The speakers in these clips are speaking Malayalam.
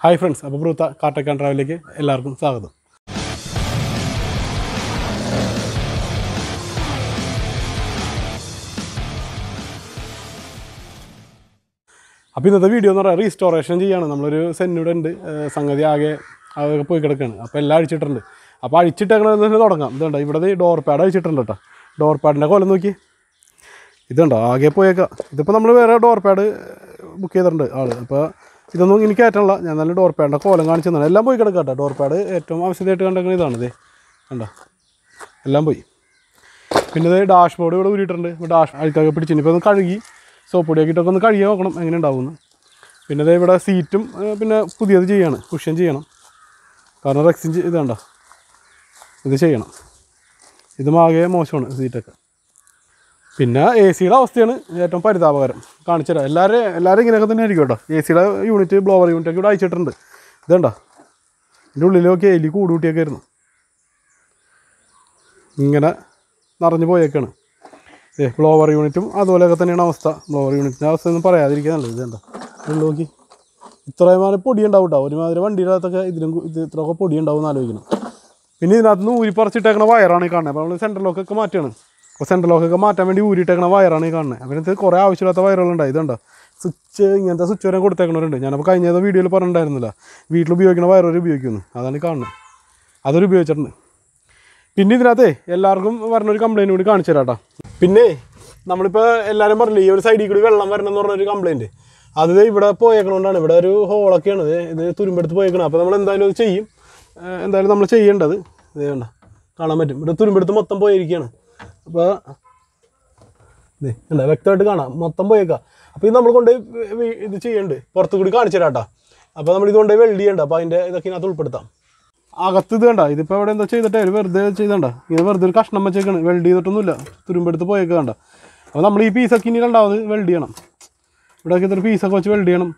Hi friends, അപ്പോൾ ബ്രൂത്ത കാട്ടക്കാൻ ട്രാവലിലേക്ക് എല്ലാവർക്കും സ്വാഗതം. അപ്പോൾ ഇന്നത്തെ വീഡിയോ എന്ന് പറയുന്നത് റീസ്റ്റോറേഷൻ ചെയ്യാണ്. നമ്മളൊരു സെന്നിവിടെ ഉണ്ട്, സംഗതി ആകെ അതൊക്കെ പോയി കിടക്കുകയാണ്. അപ്പോൾ എല്ലാം അഴിച്ചിട്ടുണ്ട്. അപ്പോൾ അഴിച്ചിട്ടേക്കണമെന്ന് തന്നെ തുടങ്ങാം. ഇതുണ്ടോ, ഇവിടെ ഡോർ പാഡ് അഴിച്ചിട്ടുണ്ട് കേട്ടോ. ഡോർ പാഡിൻ്റെ കൊലം നോക്കി, ഇതുണ്ടോ ആകെ പോയേക്കാം. ഇതിപ്പോൾ നമ്മൾ വേറെ ഡോർ പാഡ് ബുക്ക് ചെയ്തിട്ടുണ്ട് ആൾ. അപ്പോൾ ഇതൊന്നും എനിക്ക് കയറ്റണില്ല, ഞാൻ നല്ല ഡോർ പാഡിൻ്റെ കോലം കാണിച്ചു തന്നെ. എല്ലാം പോയി കിടക്കാം കേട്ടോ. ഡോർ പാഡ് ഏറ്റവും ആവശ്യമായിട്ട് കണ്ടേക്കുന്നത് ഇതാണ്. ഇതേ കണ്ടോ, എല്ലാം പോയി. പിന്നെ ഇത് ഡാഷ് ബോർഡ് ഇവിടെ ഊരിയിട്ടുണ്ട്. ഇപ്പോൾ ഡാഷ് അഴുക്കൊക്കെ പിടിച്ചിട്ട് ഇപ്പോൾ ഒന്ന് കഴുകി സോപ്പ് പൊടിയാക്കിയിട്ടൊക്കെ ഒന്ന് കഴുകി നോക്കണം എങ്ങനെ ഉണ്ടാവുമെന്ന്. പിന്നെ ഇത് ഇവിടെ സീറ്റും പിന്നെ പുതിയത് ചെയ്യാണ്, കുഷ്യൻ ചെയ്യണം. കാരണം റെക്സിൻ ഇത് കണ്ടോ, ഇത് ചെയ്യണം. ഇതും ആകെ മോശമാണ് സീറ്റൊക്കെ. പിന്നെ എ സിയുടെ അവസ്ഥയാണ് ഏറ്റവും പരിതാപകരം. കാണിച്ചു തരാം. എല്ലാവരും ഇങ്ങനെയൊക്കെ തന്നെ ആയിരിക്കും കേട്ടോ. എ സിയുടെ യൂണിറ്റ്, ബ്ലോവർ യൂണിറ്റൊക്കെ ഇവിടെ അയച്ചിട്ടുണ്ട്. ഇതുണ്ടോ, ഇതിൻ്റെ ഉള്ളിലൊക്കെ എലി കൂടുകൂട്ടിയൊക്കെ ആയിരുന്നു, ഇങ്ങനെ നിറഞ്ഞു പോയേക്കാണ്. ബ്ലോവർ യൂണിറ്റും അതുപോലെയൊക്കെ തന്നെയാണ് അവസ്ഥ. ബ്ലോവർ യൂണിറ്റിൻ്റെ അവസ്ഥ ഒന്നും പറയാതിരിക്കാനല്ലോ. ഇതുണ്ടോ, ഉള്ളു നോക്കി, ഇത്രമാതിരി പൊടി ഉണ്ടാവും കേട്ടോ. ഒരുമാതിരി വണ്ടിയുടെ അകത്തൊക്കെ ഇത് ഇത്രയൊക്കെ പൊടി ഉണ്ടാവും എന്ന് ആലോചിക്കണം. പിന്നെ ഇതിനകത്ത് നിന്ന് ഊരിപ്പറിച്ചിട്ടേക്കണ വയറാണ് ഈ കാണുന്നത്. അപ്പോൾ നമ്മൾ സെൻട്രൽ ലോക്കൊക്കെ മാറ്റുകയാണ്. അപ്പോൾ സെൻട്രൽ ലോക്കൊക്കെ മാറ്റാൻ വേണ്ടി ഊരിയിട്ടേക്കണ വയറാണ് ഈ കാണുന്നത്. അപ്പോൾ ഇതിനകത്ത് കുറേ ആവശ്യമില്ലാത്ത വയറുകളുണ്ടായി. ഇതുണ്ടോ, സ്വിച്ച് ഇങ്ങനത്തെ സ്വിച്ച് വരെ കൊടുത്തേക്കണവരുണ്ട്. ഞാനപ്പോൾ കഴിഞ്ഞ വീഡിയോയിൽ പറഞ്ഞിട്ടുണ്ടായിരുന്നില്ല, വീട്ടിൽ ഉപയോഗിക്കുന്ന വയറൊരു ഉപയോഗിക്കുന്നു. അതാണ് ഈ കാണുന്നത്, അതൊരു ഉപയോഗിച്ചിട്ടുണ്ട്. പിന്നെ ഇതിനകത്ത് എല്ലാവർക്കും പറഞ്ഞൊരു കംപ്ലയിൻറ്റ് കൂടി കാണിച്ചു തരാം കേട്ടോ. പിന്നെ നമ്മളിപ്പോൾ എല്ലാവരും പറഞ്ഞില്ലേ, ഈ ഒരു സൈഡിൽ കൂടി വെള്ളം വരണം എന്ന് പറഞ്ഞൊരു കംപ്ലയിൻറ്റ്. അത് ഇവിടെ പോയേക്കണോണ്ടാണ്. ഇവിടെ ഒരു ഹോളൊക്കെയാണ്, ഇത് തുരുമ്പെടുത്ത് പോയേക്കണം. അപ്പോൾ നമ്മൾ എന്തായാലും അത് ചെയ്യും. എന്തായാലും നമ്മൾ ചെയ്യേണ്ടത് ഇത് വേണ്ട കാണാൻ പറ്റും. ഇവിടെ തുരുമ്പെടുത്ത് മൊത്തം പോയിരിക്കുകയാണ്. അപ്പോൾ ഇത് എന്താ വ്യക്തമായിട്ട് കാണാം, മൊത്തം പോയേക്കാം. അപ്പോൾ ഇത് നമ്മൾ കൊണ്ട് ഇത് ചെയ്യുന്നുണ്ട്, പുറത്തു കൂടി കാണിച്ചു തരാം കേട്ടോ. അപ്പോൾ നമ്മൾ ഇതുകൊണ്ട് വെൽഡ് ചെയ്യണ്ട. അപ്പോൾ അതിൻ്റെ ഇതൊക്കെ ഇതിനകത്ത് ഉൾപ്പെടുത്താം. അകത്ത് ഇത് വേണ്ട, ഇതിപ്പോൾ ഇവിടെ എന്താ ചെയ്തിട്ട് വെറുതെ ചെയ്തണ്ട, ഇങ്ങനെ വെറുതെ ഒരു കഷ്ണം വെച്ചേക്കാണ്. വെൽഡ് ചെയ്തിട്ടൊന്നുമില്ല, തുരുമ്പെടുത്ത് പോയേക്ക് വേണ്ട. അപ്പോൾ നമ്മൾ ഈ പീസൊക്കെ ഇനി രണ്ടാമത് വെൽഡ് ചെയ്യണം. ഇവിടെയൊക്കെ ഇതൊരു പീസൊക്കെ വെച്ച് വെൽഡ് ചെയ്യണം.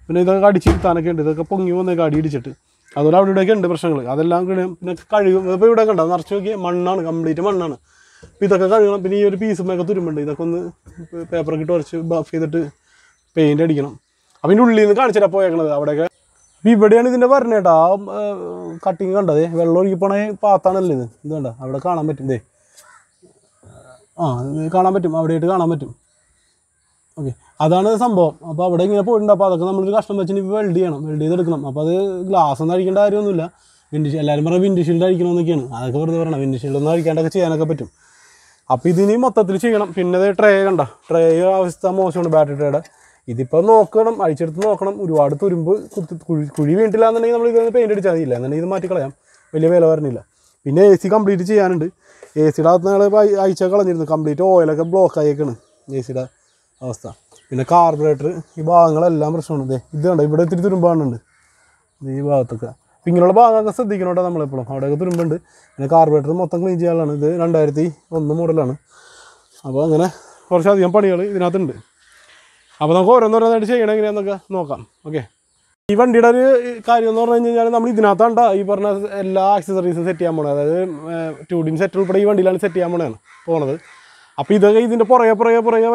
പിന്നെ ഇതൊക്കെ അടിച്ചിരുത്താനൊക്കെ ഉണ്ട്. ഇതൊക്കെ പൊങ്ങി വന്നേക്ക് അടി ഇടിച്ചിട്ട്. അതുപോലെ അവിടെ ഇവിടെയൊക്കെ ഉണ്ട് പ്രശ്നങ്ങൾ. അതെല്ലാം പിന്നെ കഴുകും. ഇപ്പോൾ ഇവിടെ കണ്ടോ നിറച്ച് നോക്കി മണ്ണാണ്, കംപ്ലീറ്റ് മണ്ണാണ്. അപ്പോൾ ഇതൊക്കെ കഴുകണം. പിന്നെ ഈ ഒരു പീസുമൊക്കെ തുരുമ്പുണ്ട്. ഇതൊക്കെ ഒന്ന് പേപ്പറൊക്കെ ഇട്ട് കുറച്ച് ബഫ് ചെയ്തിട്ട് പെയിൻ്റ് അടിക്കണം. അപ്പോൾ ഇതിൻ്റെ ഉള്ളിൽ നിന്ന് കാണിച്ചിട്ടാണ് പോയേക്കണത് അവിടെയൊക്കെ. അപ്പോൾ ഇവിടെയാണ് ഇതിൻ്റെ പറഞ്ഞത് കേട്ടോ. ആ കട്ടിങ് കണ്ടത്, വെള്ളം ഒഴുകി പോണ പാത്താണല്ലോ ഇത്. ഇത് കണ്ടോ, അവിടെ കാണാൻ പറ്റും. ദേ കാണാൻ പറ്റും, അവിടെയായിട്ട് കാണാൻ പറ്റും. ഓക്കെ, അതാണ് സംഭവം. അപ്പോൾ അവിടെ ഇങ്ങനെ പോയിട്ടുണ്ട്. അപ്പോൾ അതൊക്കെ നമ്മളൊരു കഷ്ണം വെച്ചിട്ട് ഇപ്പോൾ വെൽഡ് ചെയ്യണം, വെൽഡ് ചെയ്തെടുക്കണം. അപ്പോൾ അത് ഗ്ലാസ് ഒന്നും അടിക്കേണ്ട കാര്യമൊന്നുമില്ല. എല്ലാവരും പറഞ്ഞാൽ വിൻഡ്ഷീൽഡ് അടിക്കണമെന്നൊക്കെയാണ്. അതൊക്കെ വെറുതെ പറയണം. വിൻഡ്ഷീൽഡ് ഒന്നും അടിക്കാണ്ടൊക്കെ ചെയ്യാനൊക്കെ പറ്റും. അപ്പോൾ ഇതിന് മൊത്തത്തിൽ ചെയ്യണം. പിന്നെ അത് ട്രേ കണ്ട, ട്രേ അവസ്ഥ മോശമാണ് ബാറ്ററി ട്രേയുടെ. ഇതിപ്പോൾ നോക്കണം, അഴിച്ചെടുത്ത് നോക്കണം. ഒരുപാട് തുരുമ്പ് കുഴി വീണിട്ടില്ല എന്നുണ്ടെങ്കിൽ നമ്മൾ ഇതൊന്ന് പെയിൻ്റ് അടിച്ചാൽ മതിയില്ല, എന്നുണ്ടെങ്കിൽ ഇത് മാറ്റിക്കളയാം, വലിയ വില വരണില്ല. പിന്നെ എ സി കംപ്ലീറ്റ് ചെയ്യാനുണ്ട്. എ സിയുടെ അകത്ത് ഞങ്ങൾ അയച്ചാൽ കളഞ്ഞിരുന്നു. കംപ്ലീറ്റ് ഓയിലൊക്കെ ബ്ലോക്ക് ആയേക്കാണ് എ സിയുടെ അവസ്ഥ. പിന്നെ കാർബറേറ്റർ ഈ ഭാഗങ്ങളെല്ലാം പ്രശ്നമാണ്. ഇത് കണ്ടോ, ഇവിടെ ഇത്തിരി തുരുമ്പാണുണ്ട് ഈ ഭാഗത്തൊക്കെ. അപ്പോൾ ഇങ്ങനെയുള്ള ഭാഗമൊക്കെ ശ്രദ്ധിക്കണോട്ടോ നമ്മളെപ്പോഴും. അവിടെയൊക്കെ തുരുമ്പുണ്ട്. പിന്നെ കാർബറേറ്റർ മൊത്തം ക്ലീൻ ചെയ്യാനുള്ളതാണ്. ഇത് 2001 മോഡലാണ്. അപ്പോൾ അങ്ങനെ കുറച്ചധികം പണികൾ ഇതിനകത്തുണ്ട്. അപ്പോൾ നമുക്ക് ഓരോന്നോരോന്നായിട്ട് ചെയ്യണം എങ്ങനെയാണെന്നൊക്കെ നോക്കാം. ഓക്കെ, ഈ വണ്ടിയുടെ ഒരു കാര്യം എന്ന് പറഞ്ഞു കഴിഞ്ഞാൽ നമ്മൾ ഇതിനകത്താണ്ട ഈ പറഞ്ഞ എല്ലാ ആക്സസറീസും സെറ്റ് ചെയ്യാൻ പോണത്. അതായത് 2D സെറ്റ് ഉൾപ്പെടെ ഈ വണ്ടിയിലാണ് സെറ്റ് ചെയ്യാൻ പോണത്. അപ്പോൾ ഇതൊക്കെ ഇതിൻ്റെ പുറകെ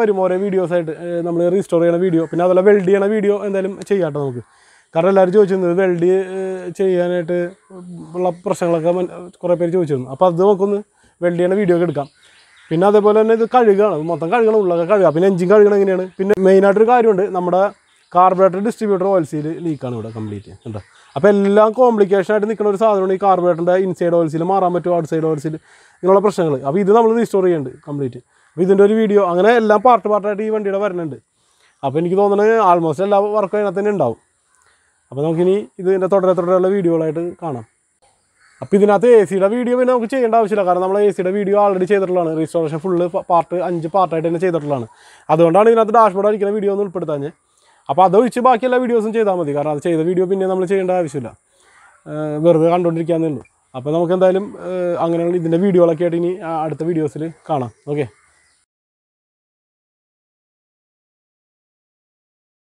വരും ഓരോ വീഡിയോസായിട്ട്. നമ്മൾ റീസ്റ്റോർ ചെയ്യണ വീഡിയോ, പിന്നെ അതുപോലെ വെൽഡ് ചെയ്യണ വീഡിയോ എന്തായാലും ചെയ്യാട്ടോ നമുക്ക്. കാരണം എല്ലാവരും ചോദിച്ചിരുന്നത് വെൽഡ് ചെയ്യാനായിട്ട് ഉള്ള പ്രശ്നങ്ങളൊക്കെ കുറേ പേര് ചോദിച്ചിരുന്നു. അപ്പോൾ അത് നമുക്കൊന്ന് വെൽഡ് ചെയ്യണ വീഡിയോ ഒക്കെ എടുക്കാം. പിന്നെ അതേപോലെ തന്നെ ഇത് കഴുകണം, മൊത്തം കഴുകണം, ഉള്ളൊക്കെ കഴുകുക. പിന്നെ എഞ്ചിൻ കഴുകണം എങ്ങനെയാണ്. പിന്നെ മെയിനായിട്ടൊരു കാര്യമുണ്ട്, നമ്മുടെ കാർബറേറ്റർ ഡിസ്ട്രിബ്യൂട്ടർ ഓയിൽ സീൽ ലീക്കാണ് ഇവിടെ കംപ്ലീറ്റ് കേട്ടോ. അപ്പോൾ എല്ലാം കോംപ്ലിക്കേഷനായിട്ട് നിൽക്കുന്ന ഒരു സാധനമാണ് ഈ കാർബറേറ്ററിൻ്റെ ഇൻസൈഡ് ഓയിൽ സീൽ മാറാൻ പറ്റുമോ, ഔട്ട് സൈഡ് ഓയിൽ സീൽ, ഇങ്ങനെയുള്ള പ്രശ്നങ്ങൾ. അപ്പോൾ ഇത് നമ്മൾ റീസ്റ്റോർ ചെയ്യുന്നുണ്ട് കംപ്ലീറ്റ്. അപ്പോൾ ഇതിൻ്റെ ഒരു വീഡിയോ അങ്ങനെ എല്ലാം പാർട്ടായിട്ട് ഈ വണ്ടിയുടെ വരുന്നുണ്ട്. അപ്പോൾ എനിക്ക് തോന്നുന്നത് ആൾമോസ്റ്റ് എല്ലാ വർക്കും അതിനകത്ത് തന്നെ ഉണ്ടാവും. അപ്പോൾ നമുക്കിനി ഇതിൻ്റെ തുടരെയുള്ള വീഡിയോകളായിട്ട് കാണാം. അപ്പോൾ ഇതിനകത്ത് എ സിയുടെ വീഡിയോ പിന്നെ നമുക്ക് ചെയ്യേണ്ട ആവശ്യമില്ല. കാരണം നമ്മൾ എ സിയുടെ വീഡിയോ ആൾറെഡി ചെയ്തിട്ടുള്ളതാണ്. റീസ്റ്റോറേഷൻ ഫുള്ള് 5 പാർട്ടായിട്ട് തന്നെ ചെയ്തിട്ടുള്ളതാണ്. അതുകൊണ്ടാണ് ഇതിനകത്ത് ഡാഷ്ബോർഡ് അടിക്കുന്ന വീഡിയോ ഒന്നും ഉൾപ്പെടുത്താൻ. അപ്പോൾ അതൊഴിച്ച് ബാക്കി എല്ലാ വീഡിയോസും ചെയ്താൽ മതി. കാരണം അത് ചെയ്ത വീഡിയോ പിന്നെ നമ്മൾ ചെയ്യേണ്ട ആവശ്യമില്ല, വെറുതെ കണ്ടുകൊണ്ടിരിക്കാന്നേ ഉള്ളൂ. അപ്പോൾ നമുക്ക് എന്തായാലും അങ്ങനെയുള്ള ഇതിൻ്റെ വീഡിയോകളൊക്കെ ആയിട്ട് ഇനി അടുത്ത വീഡിയോസിൽ കാണാം. ഓക്കെ.